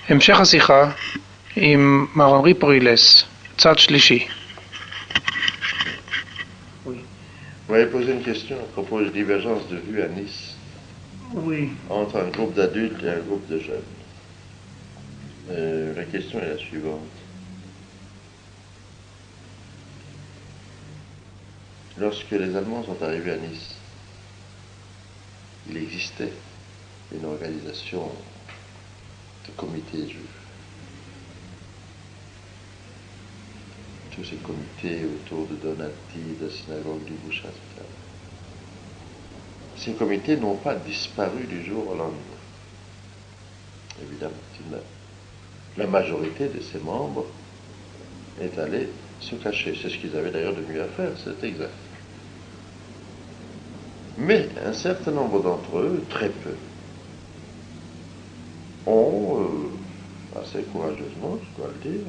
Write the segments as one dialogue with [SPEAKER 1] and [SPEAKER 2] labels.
[SPEAKER 1] המשך השיחה עם מר אנרי פרילס, צד שלישי.
[SPEAKER 2] Vous m'avez posé une question à propos de divergence de vues à Nice
[SPEAKER 1] Oui.
[SPEAKER 2] entre un groupe d'adultes et un groupe de jeunes. La question est la suivante. Lorsque les Allemands sont arrivés à Nice, il existait une organisation de comités juifs. Tous ces comités autour de Donati, de la synagogue du Bouchat, etc. Ces comités n'ont pas disparu du jour au lendemain. Évidemment, la majorité de ces membres est allée se cacher. C'est ce qu'ils avaient d'ailleurs de mieux à faire, c'est exact. Mais un certain nombre d'entre eux, très peu, ont, assez courageusement, je dois le dire,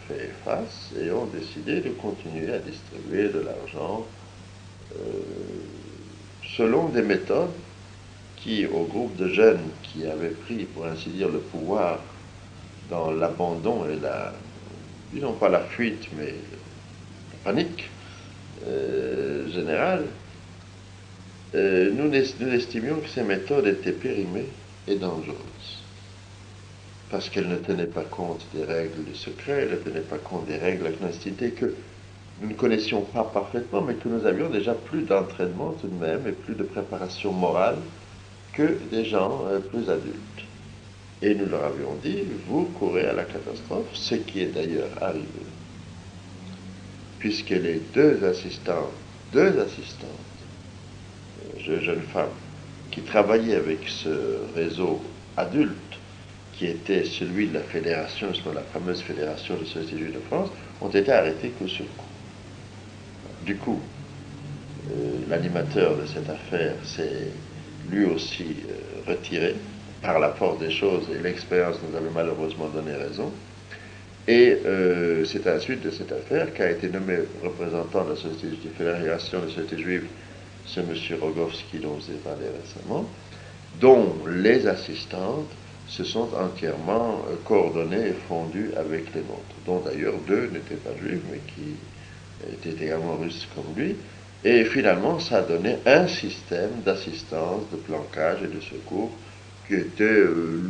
[SPEAKER 2] fait face et ont décidé de continuer à distribuer de l'argent selon des méthodes qui, au groupe de jeunes qui avaient pris, pour ainsi dire, le pouvoir dans l'abandon et disons pas la fuite, mais la panique générale, nous estimions que ces méthodes étaient périmées et dangereuses. Parce qu'elles ne tenaient pas compte des règles du secret, elles ne tenaient pas compte des règles de la clandestinité que nous ne connaissions pas parfaitement, mais que nous avions déjà plus d'entraînement tout de même et plus de préparation morale que des gens plus adultes. Et nous leur avions dit, vous courez à la catastrophe, ce qui est d'ailleurs arrivé. Puisque les deux assistantes, jeunes femmes, qui travaillaient avec ce réseau adulte, qui était celui de la fédération, la fameuse fédération de société juive de France, ont été arrêtés coup sur coup. Du coup, l'animateur de cette affaire s'est lui aussi retiré par la force des choses, et l'expérience nous avait malheureusement donné raison. Et c'est à la suite de cette affaire qu'a été nommé représentant de la fédération de la société juive, ce monsieur Rogowski dont je vous ai parlé récemment, dont les assistantes se sont entièrement coordonnées et fondues avec les nôtres, dont d'ailleurs deux n'étaient pas juifs, mais qui étaient également russes comme lui. Et finalement, ça a donné un système d'assistance, de planquage et de secours qui était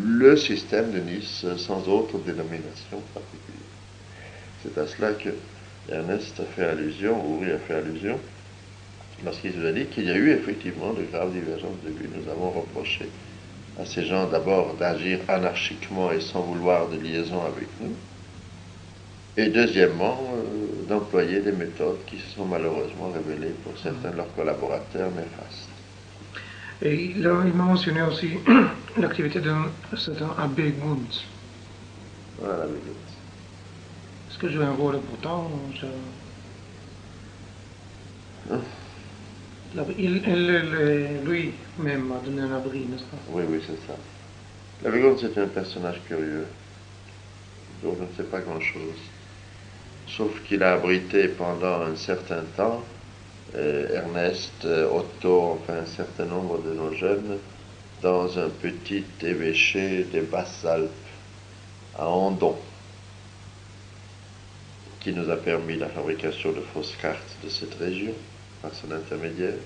[SPEAKER 2] le système de Nice sans autre dénomination particulière. C'est à cela que Ernest a fait allusion, Uri a fait allusion, lorsqu'il nous a dit qu'il y a eu effectivement de graves divergences de vues. Nous avons reproché à ces gens d'abord d'agir anarchiquement et sans vouloir de liaison avec nous, et deuxièmement d'employer des méthodes qui se sont malheureusement révélées pour certains de leurs collaborateurs néfastes.
[SPEAKER 1] Et là, il m'a mentionné aussi l'activité d'un certain Abbé Guntz.
[SPEAKER 2] Voilà l'Abbé Guntz.
[SPEAKER 1] Est-ce que joue un rôle important lui-même a donné un abri, n'est-ce pas?
[SPEAKER 2] Oui, c'est ça. L'Abbé Guntz est un personnage curieux, dont je ne sais pas grand-chose. Sauf qu'il a abrité pendant un certain temps Ernest, Otto, enfin un certain nombre de nos jeunes, dans un petit évêché des Basses-Alpes, à Andon, qui nous a permis la fabrication de fausses cartes de cette région, par son intermédiaire,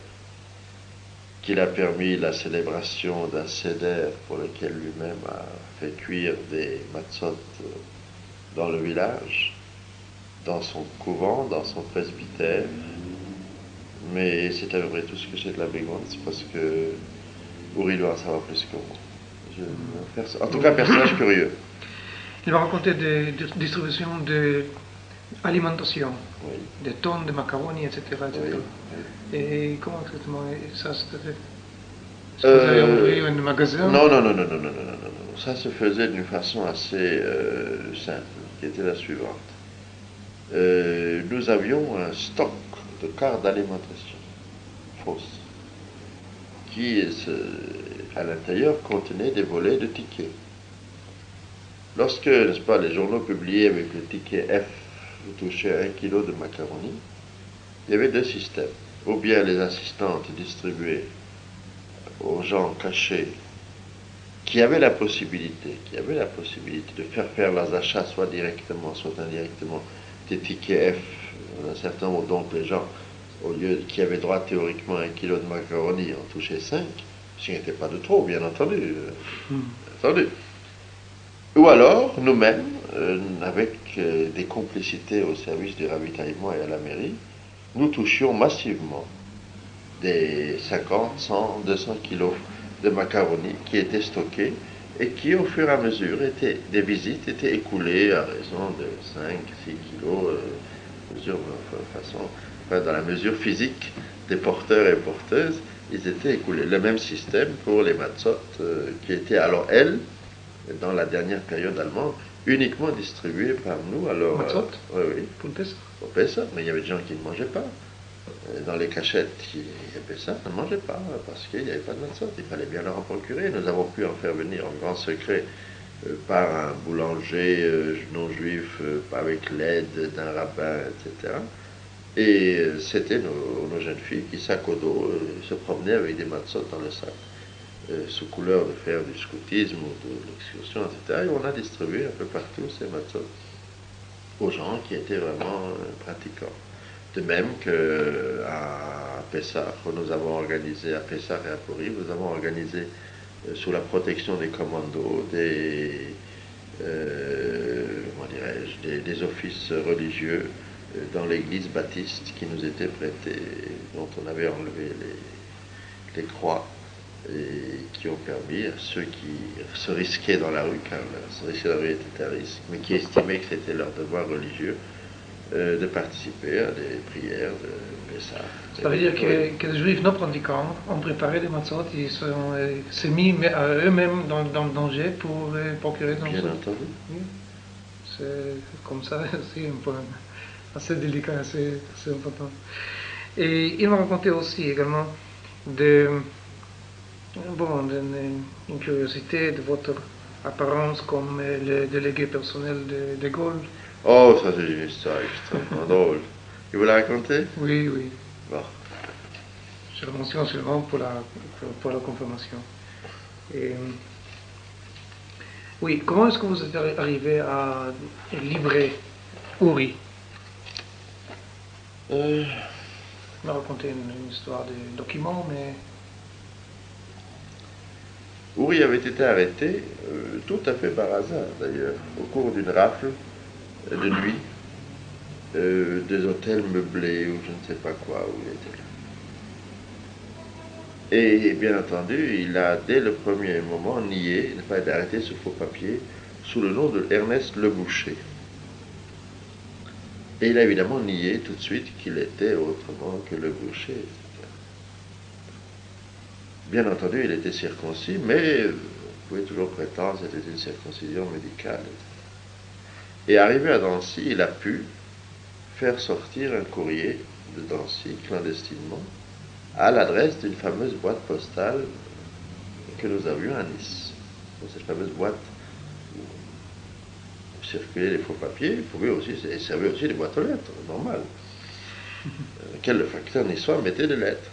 [SPEAKER 2] qu'il a permis la célébration d'un seder pour lequel lui-même a fait cuire des matzot dans le village, dans son couvent, dans son presbytère. Mais c'est à peu près tout ce que j'ai de l'Abbé Guntz, parce que Uri doit en savoir plus que moi. En tout cas, personnage curieux.
[SPEAKER 1] Il va raconter des distributions d'alimentation,
[SPEAKER 2] Oui.
[SPEAKER 1] des tonnes de macaroni, etc.
[SPEAKER 2] Oui.
[SPEAKER 1] Et comment exactement ça s'était fait? Est-ce que vous avez ouvert un magasin?
[SPEAKER 2] Non. Ça se faisait d'une façon assez simple, qui était la suivante. Nous avions un stock de cartes d'alimentation fausses qui, à l'intérieur, contenait des volets de tickets. Lorsque, n'est-ce pas, les journaux publiaient avec le ticket F touchait 1 kilo de macaroni, il y avait deux systèmes. Ou bien les assistantes distribuaient aux gens cachés qui avaient la possibilité de faire leurs achats soit directement, soit indirectement, des tickets F, un certain nombre, donc les gens, au lieu qui avaient droit théoriquement à 1 kilo de macaroni, en touchaient 5, ce qui n'était pas de trop, bien entendu. Entendu. Ou alors, nous-mêmes, avec des complicités au service du ravitaillement et à la mairie, nous touchions massivement des 50, 100, 200 kilos de macaroni qui étaient stockés et qui, au fur et à mesure, des visites étaient écoulées à raison de 5, 6 kilos, dans la mesure physique des porteurs et porteuses, ils étaient écoulés. Le même système pour les matzot, qui étaient alors, elles, dans la dernière période allemande, uniquement distribuées par nous. Alors,
[SPEAKER 1] Matzot
[SPEAKER 2] oui, oui.
[SPEAKER 1] Pour le Pessah.
[SPEAKER 2] Pour Pessah, mais il y avait des gens qui ne mangeaient pas. Dans les cachettes qui avaient ça, ne mangeaient pas, parce qu'il n'y avait pas de matzot. Il fallait bien leur en procurer. Nous avons pu en faire venir en grand secret par un boulanger non juif, avec l'aide d'un rabbin, etc. Et c'était nos jeunes filles qui, sac au dos, se promenaient avec des matzot dans le sac, sous couleur de faire du scoutisme ou de l'excursion, etc. Et on a distribué un peu partout ces matzot aux gens qui étaient vraiment pratiquants. De même qu'à Pessah, nous avons organisé, à Pessah et à Purim, nous avons organisé sous la protection des commandos des offices religieux dans l'église baptiste qui nous était prêtée, dont on avait enlevé les croix et qui ont permis à ceux qui se risquaient dans la rue, car se risquer dans la rue était un risque, mais qui estimaient que c'était leur devoir religieux, de participer à des prières de Pessah.
[SPEAKER 1] Ça veut dire que les juifs non pratiquants ont préparé des matzot, ils s'est mis à eux-mêmes dans le danger pour procurer dans
[SPEAKER 2] Bien entendu.
[SPEAKER 1] Oui. C'est comme ça, c'est un point assez délicat, assez important. Et il m'a raconté aussi également une curiosité de votre apparence comme le délégué personnel de Gaulle.
[SPEAKER 2] Oh, ça c'est une histoire extrêmement drôle. Tu veux la raconter?
[SPEAKER 1] Oui, oui.
[SPEAKER 2] Bon.
[SPEAKER 1] Je le mentionne seulement pour la confirmation. Et, oui, comment est-ce que vous êtes arrivé à livrer Uri? Il m'a raconté une histoire de document, mais...
[SPEAKER 2] Uri avait été arrêté, tout à fait par hasard d'ailleurs, au cours d'une rafle de nuit, des hôtels meublés ou je ne sais pas quoi, où il était là. Et bien entendu, il a dès le premier moment nié, il a arrêté ce faux papier sous le nom de Ernest Leboucher. Et il a évidemment nié tout de suite qu'il était autrement que Leboucher, etc. Bien entendu, il était circoncis, mais vous pouvez toujours prétendre que c'était une circoncision médicale. Et arrivé à Dancy, il a pu faire sortir un courrier de Dancy clandestinement à l'adresse d'une fameuse boîte postale que nous avions à Nice. Donc, cette fameuse boîte où circulaient les faux papiers, elle servait aussi des boîtes aux lettres, normal, dans lesquelles le facteur niçois mettait des lettres.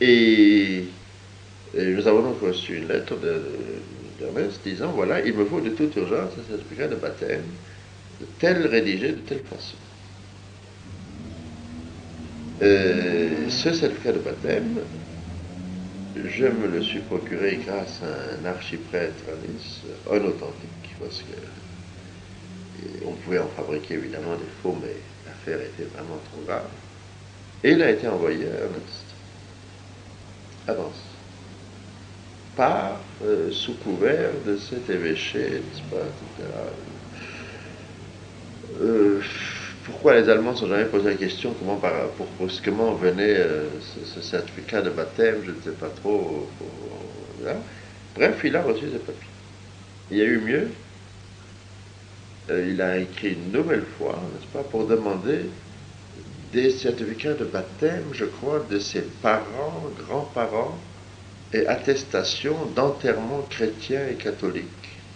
[SPEAKER 2] Et nous avons donc reçu une lettre d'Ernest disant, voilà, il me faut de toute urgence un certificat de baptême, rédigé de telle façon. Ce certificat de baptême, je me le suis procuré grâce à un archiprêtre à Nice, un authentique, parce que on pouvait en fabriquer évidemment des faux, mais l'affaire était vraiment trop grave. Et il a été envoyé à Ernest, à Dancy, par sous couvert de cet évêché, n'est-ce pas, etc. Pourquoi les Allemands ne se sont jamais posé la question comment venait ce certificat de baptême, je ne sais pas trop. Bref, il a reçu ce papier. Il y a eu mieux. Il a écrit une nouvelle fois, n'est-ce pas, pour demander des certificats de baptême, je crois, de ses parents, grands-parents, et attestation d'enterrement chrétien et catholique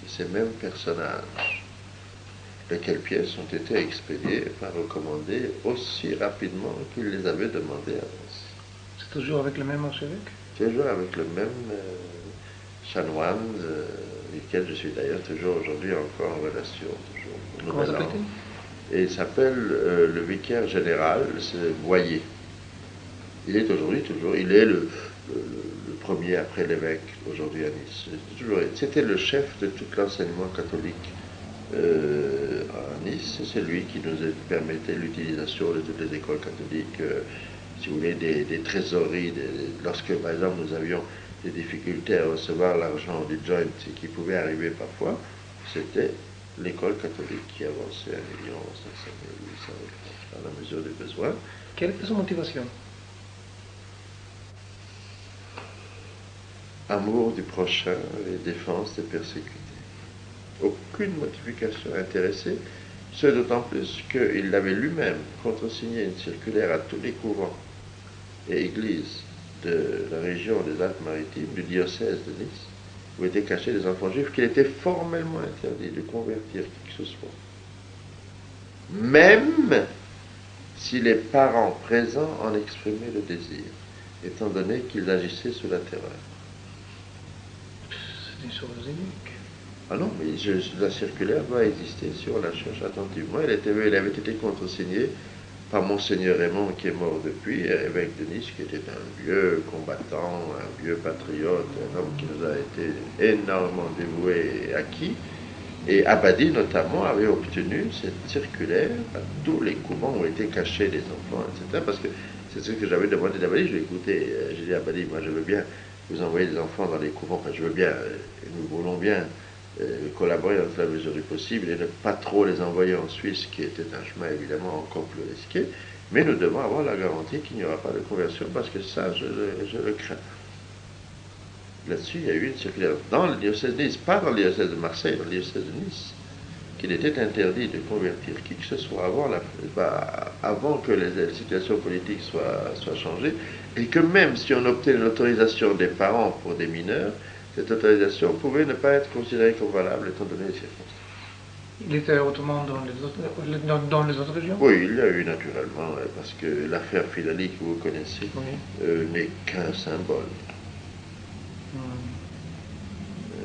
[SPEAKER 2] de ces mêmes personnages, lesquelles pièces ont été expédiées, recommandées aussi rapidement qu'il les avait demandées avant.
[SPEAKER 1] C'est toujours avec le même archevêque?
[SPEAKER 2] Toujours avec le même chanoine, avec lequel je suis d'ailleurs toujours aujourd'hui encore en relation.
[SPEAKER 1] Comment s'appelle-t-il?
[SPEAKER 2] Et il s'appelle le vicaire général, c'est Boyer. Il est aujourd'hui toujours, il est le premier après l'évêque aujourd'hui à Nice. C'était le chef de tout l'enseignement catholique à Nice. C'est lui qui nous permettait l'utilisation de toutes les écoles catholiques, si vous voulez, des trésoreries. Lorsque, par exemple, nous avions des difficultés à recevoir l'argent du joint, ce qui pouvait arriver parfois, c'était l'école catholique qui avançait 1 500 000, 800 000 à la mesure des besoins.
[SPEAKER 1] Quelle était son motivation?
[SPEAKER 2] Amour du prochain et défense des persécutés. Aucune modification intéressée, ce d'autant plus qu'il avait lui-même contresigné une circulaire à tous les couvents et églises de la région des Alpes-Maritimes, du diocèse de Nice, où étaient cachés des enfants juifs, qu'il était formellement interdit de convertir qui que ce soit. Même si les parents présents en exprimaient le désir, étant donné qu'ils agissaient sous la terreur.
[SPEAKER 1] C'est une chose unique.
[SPEAKER 2] Ah non, mais la circulaire doit exister si on la cherche attentivement. Elle avait été contresigné par Monseigneur Raymond, qui est mort depuis, évêque de Nice, qui était un vieux combattant, un vieux patriote, un homme qui nous a été énormément dévoué et acquis. Et Abadi, notamment, avait obtenu cette circulaire à tous les couvents où étaient cachés les enfants, etc. Parce que c'est ce que j'avais demandé d'Abadi. Je lui ai écouté, j'ai dit à Abadi, moi je veux bien vous envoyer des enfants dans les couvents, enfin je veux bien, nous voulons bien collaborer dans la mesure du possible et ne pas trop les envoyer en Suisse, qui était un chemin évidemment encore plus risqué, mais nous devons avoir la garantie qu'il n'y aura pas de conversion, parce que ça, je le crains. Là-dessus, il y a eu une circulaire dans le diocèse de Nice, pas dans le diocèse de Marseille, dans le diocèse de Nice, qu'il était interdit de convertir qui que ce soit avant que les situations politiques soient changées, et que même si on obtenait l'autorisation des parents pour des mineurs, cette autorisation pouvait ne pas être considérée comme valable étant donné les circonstances.
[SPEAKER 1] Il était autrement dans les autres régions?
[SPEAKER 2] Oui, il y a eu naturellement, parce que l'affaire Filali que vous connaissez n'est qu'un symbole.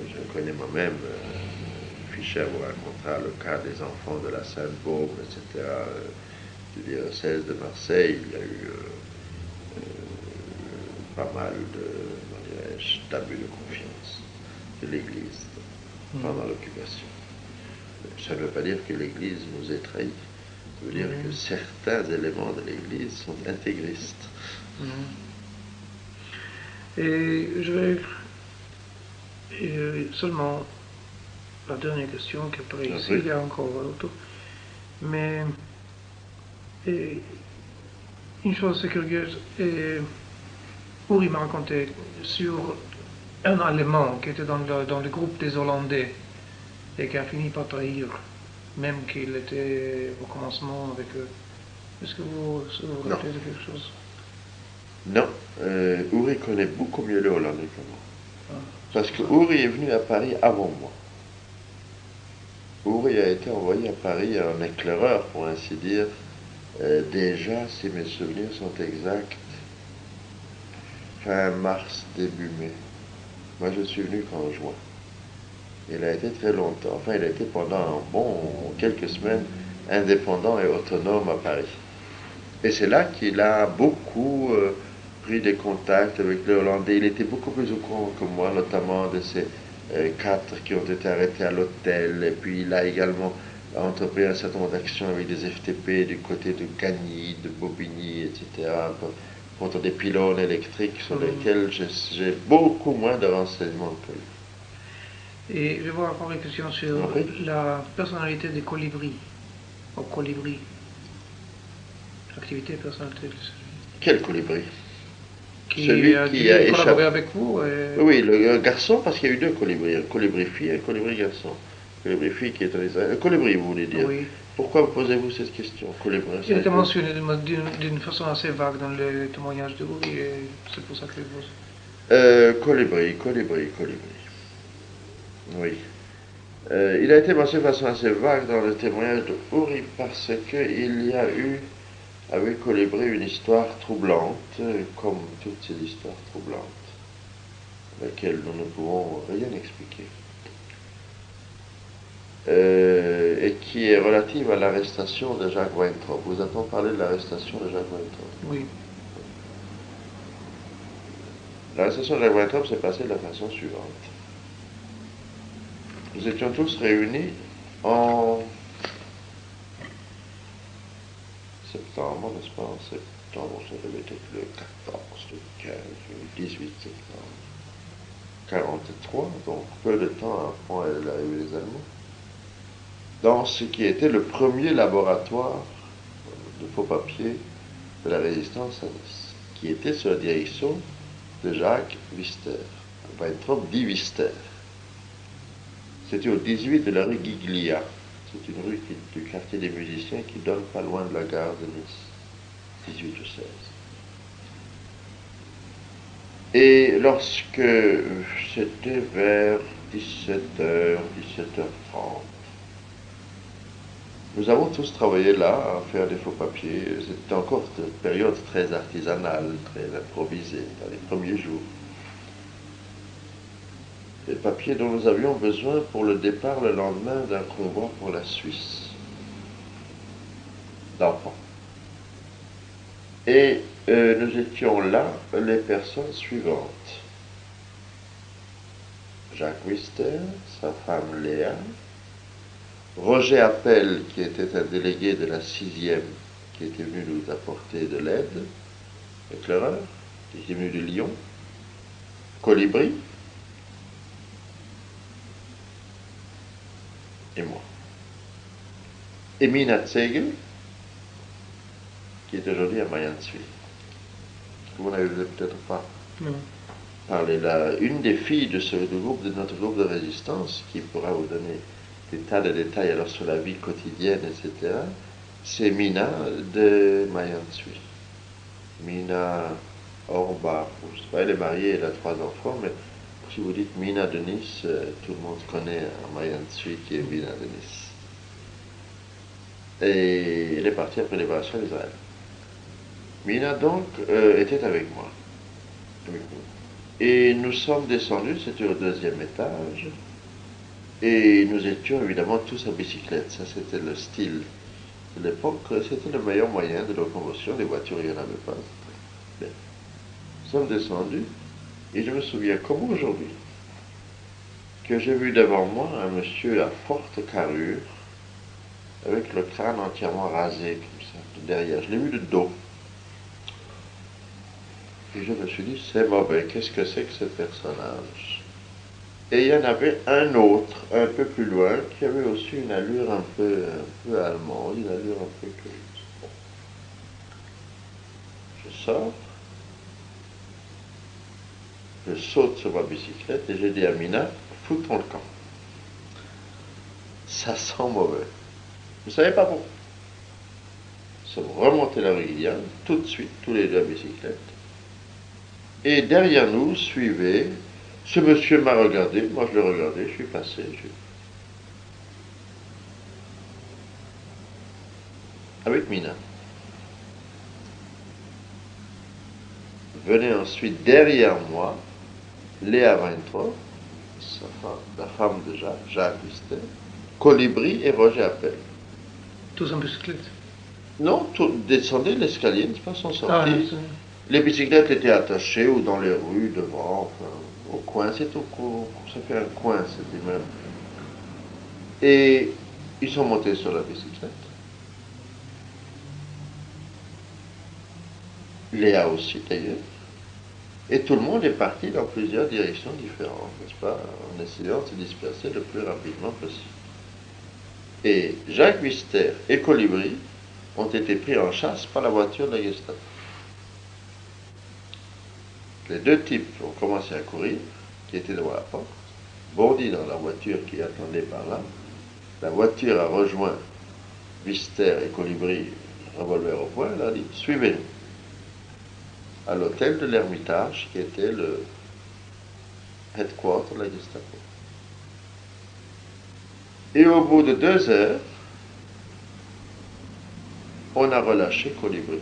[SPEAKER 2] Je connais moi-même, Fischer vous racontera le cas des enfants de la Sainte-Baume, etc., du diocèse de Marseille. Il y a eu pas mal d'abus de confiance de l'Église pendant l'occupation. Ça ne veut pas dire que l'Église nous ait trahis. Ça veut dire que certains éléments de l'Église sont intégristes.
[SPEAKER 1] Et je vais seulement la dernière question qui apparaît ici, il y a encore autre. Mais une chose c'est curieuse, Uri m'a raconté sur un Allemand qui était dans le groupe des Hollandais et qui a fini par trahir, même qu'il était au commencement avec eux. Est-ce que vous rappelez de quelque chose?
[SPEAKER 2] Non, Uri connaît beaucoup mieux les Hollandais que moi. Parce que Uri est venu à Paris avant moi. Uri a été envoyé à Paris en éclaireur, pour ainsi dire, déjà, si mes souvenirs sont exacts, fin mars, début mai. Moi, je suis venu qu'en juin. Il a été très longtemps, enfin, il a été pendant quelques semaines indépendant et autonome à Paris. Et c'est là qu'il a beaucoup pris des contacts avec les Hollandais. Il était beaucoup plus au courant que moi, notamment de ces 4 qui ont été arrêtés à l'hôtel. Et puis il a également entrepris un certain nombre d'actions avec des FTP du côté de Gagny, de Bobigny, etc., contre des pylônes électriques sur lesquels j'ai beaucoup moins de renseignements que lui.
[SPEAKER 1] Et je vais voir encore une question sur la personnalité des colibris. Au colibri. L'activité personnalité de celui.
[SPEAKER 2] Quel colibri?
[SPEAKER 1] Celui qui a collaboré avec vous
[SPEAKER 2] Oui, le garçon, parce qu'il y a eu 2 colibris, un colibri fille et un colibri garçon. Le colibri fille qui est en Israël. Un colibri, vous voulez dire?
[SPEAKER 1] Oui.
[SPEAKER 2] Pourquoi posez-vous cette question? Colibri,
[SPEAKER 1] il était mentionné d'une façon assez vague dans les témoignages de Uri, et c'est pour ça que je pose.
[SPEAKER 2] Colibri. Oui. Il a été mentionné de façon assez vague dans le témoignage de Uri parce qu'il y a eu avec Colibri une histoire troublante, comme toutes ces histoires troublantes. laquelle nous ne pouvons rien expliquer, et qui est relative à l'arrestation de Jacques Weintraub. Vous avez parlé de l'arrestation de Jacques Weintraub?
[SPEAKER 1] Oui.
[SPEAKER 2] L'arrestation de Jacques Weintraub s'est passée de la façon suivante. Nous étions tous réunis en septembre, n'est-ce pas? En septembre, ça devait être le 14, le 15, le 18 septembre 43, donc peu de temps après l'arrivée des Allemands, dans ce qui était le premier laboratoire de faux papiers de la résistance à Nice, qui était sous la direction de Jacques Wister. Weintraub dit Wister. C'était au 18 de la rue Giglia. C'est une rue du quartier des musiciens qui donne pas loin de la gare de Nice. 18 ou 16. Et lorsque c'était vers 17h, 17h30, nous avons tous travaillé là à faire des faux papiers. C'était encore une période très artisanale, très improvisée, dans les premiers jours. Les papiers dont nous avions besoin pour le départ le lendemain d'un convoi pour la Suisse, d'enfants. Et nous étions là les personnes suivantes. Jacques Wister, sa femme Léa, Roger Appel, qui était un délégué de la 6e, qui était venu nous apporter de l'aide, éclaireur, qui était venu de Lyon, Colibri, et moi. Et Mina Zegel, qui est aujourd'hui à Mayansville. Vous n'avez peut-être pas parlé là. Une des filles de notre groupe de résistance, qui pourra vous donner des tas de détails alors sur la vie quotidienne, etc., c'est Mina de Mayansville. Mina Orbach, je sais pas, elle est mariée, elle a 3 enfants, mais si vous dites Mina de Nice, tout le monde connaît à Mayansville qui est Mina de Nice. Et elle est partie après l'évasion d'Israël. Mina donc était avec moi. Et nous sommes descendus, c'était au 2e étage, et nous étions évidemment tous à bicyclette. Ça, c'était le style de l'époque. C'était le meilleur moyen de locomotion. Les voitures, il n'y en avait pas. Bien. Nous sommes descendus, et je me souviens comme aujourd'hui que j'ai vu devant moi un monsieur à forte carrure, avec le crâne entièrement rasé, comme ça, de derrière. Je l'ai vu de dos. Et je me suis dit, c'est mauvais, qu'est-ce que c'est que ce personnage? Et il y en avait un autre, un peu plus loin, qui avait aussi une allure un peu allemande, une allure un peu curieuse. Bon. Je sors, je saute sur ma bicyclette et je dis à Mina, foutons le camp. Ça sent mauvais. Vous ne savez pas pourquoi. Nous sommes remontés la rue Gillian, tout de suite, tous les deux à bicyclette. Et derrière nous suivait, ce monsieur m'a regardé, moi je l'ai regardé, je suis passé. Avec Mina. Venait ensuite derrière moi, Léa Weintraub, la femme de Jacques Wister, Colibri et Roger Appel.
[SPEAKER 1] Tous en bicyclette?
[SPEAKER 2] Non, descendaient l'escalier, ils sont sortis. Les bicyclettes étaient attachées ou dans les rues, devant, enfin, au coin, ça fait un coin cet immeuble. Et ils sont montés sur la bicyclette. Léa aussi d'ailleurs. Et tout le monde est parti dans plusieurs directions différentes, n'est-ce pas, en essayant de se disperser le plus rapidement possible. Et Jacques Wister et Colibri ont été pris en chasse par la voiture de la Gestapo. Les deux types ont commencé à courir, qui étaient devant la porte, bondi dans la voiture qui attendait par là. La voiture a rejoint Wister et Colibri, revolver au poing, elle a dit « Suivez-nous » à l'hôtel de l'Ermitage, qui était le headquarter de la Gestapo. Et au bout de 2 heures, on a relâché Colibri,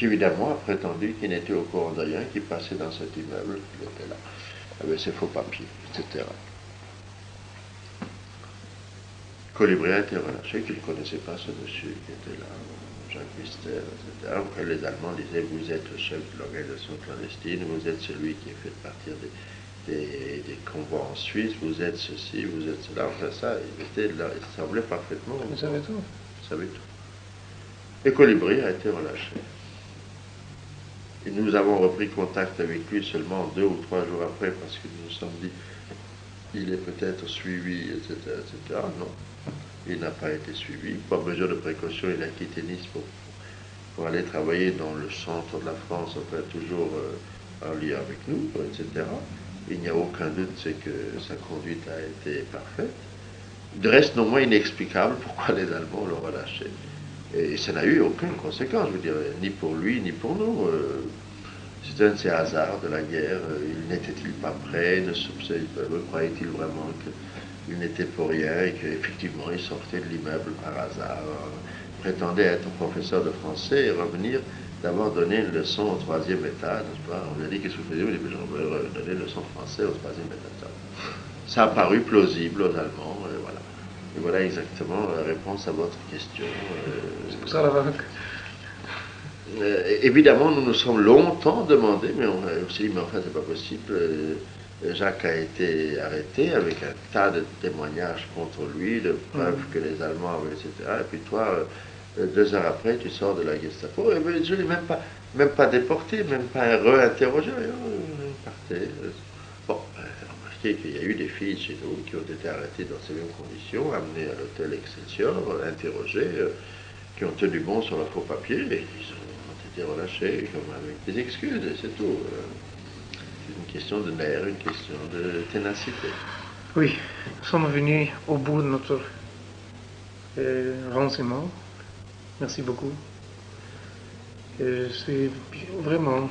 [SPEAKER 2] qui évidemment a prétendu qu'il n'était au courant de rien, qu'il passait dans cet immeuble, qu'il était là, avec ses faux papiers, etc. Colibri a été relâché, qu'il ne connaissait pas ce monsieur qui était là, Jacques Mister, etc. Après, les Allemands disaient, vous êtes le chef de l'organisation clandestine, vous êtes celui qui fait partir des convois en Suisse, vous êtes ceci, vous êtes cela. Enfin, ça, il semblait parfaitement.
[SPEAKER 1] Il savait tout.
[SPEAKER 2] Il savait tout. Et Colibri a été relâché. Et nous avons repris contact avec lui seulement 2 ou 3 jours après, parce que nous nous sommes dit, il est peut-être suivi, etc., etc. Non, il n'a pas été suivi. Par mesure de précaution, il a quitté Nice pour aller travailler dans le centre de la France, enfin toujours en lien avec nous, etc. Il n'y a aucun doute, c'est que sa conduite a été parfaite. De reste, non moins inexplicable pourquoi les Allemands l'ont relâché. Et ça n'a eu aucune conséquence, je veux dire, ni pour lui, ni pour nous. C'est un de ces hasards de la guerre. N'était-il pas prêt? Croyait-il vraiment qu'il n'était pour rien et qu'effectivement il sortait de l'immeuble par hasard, prétendait être professeur de français et revenir d'avoir donné une leçon au 3e étage, n'est-ce pas? On lui a dit qu'est-ce que vous faisiez? Il dit, je vais donner une leçon de français au 3e étage. Ça a paru plausible aux Allemands, voilà. Et voilà exactement la réponse à votre question.
[SPEAKER 1] C'est pour ça la vague.
[SPEAKER 2] Évidemment, nous nous sommes longtemps demandé, mais on s'est dit, mais enfin, c'est pas possible. Jacques a été arrêté avec un tas de témoignages contre lui, de preuves que les Allemands avaient, etc. Et puis toi, 2 heures après, tu sors de la Gestapo. Et ben, je ne l'ai même pas déporté, même pas réinterrogé. Partez. Bon, remarquez qu'il y a eu des filles chez nous qui ont été arrêtées dans ces mêmes conditions, amenées à l'hôtel Excelsior, interrogées, qui ont tenu bon sur leurs faux papiers, et ils ont été relâchés comme avec des excuses, et c'est tout. C'est une question de nerfs, une question de ténacité.
[SPEAKER 1] Oui, nous sommes venus au bout de notre renseignement. Merci beaucoup. C'est vraiment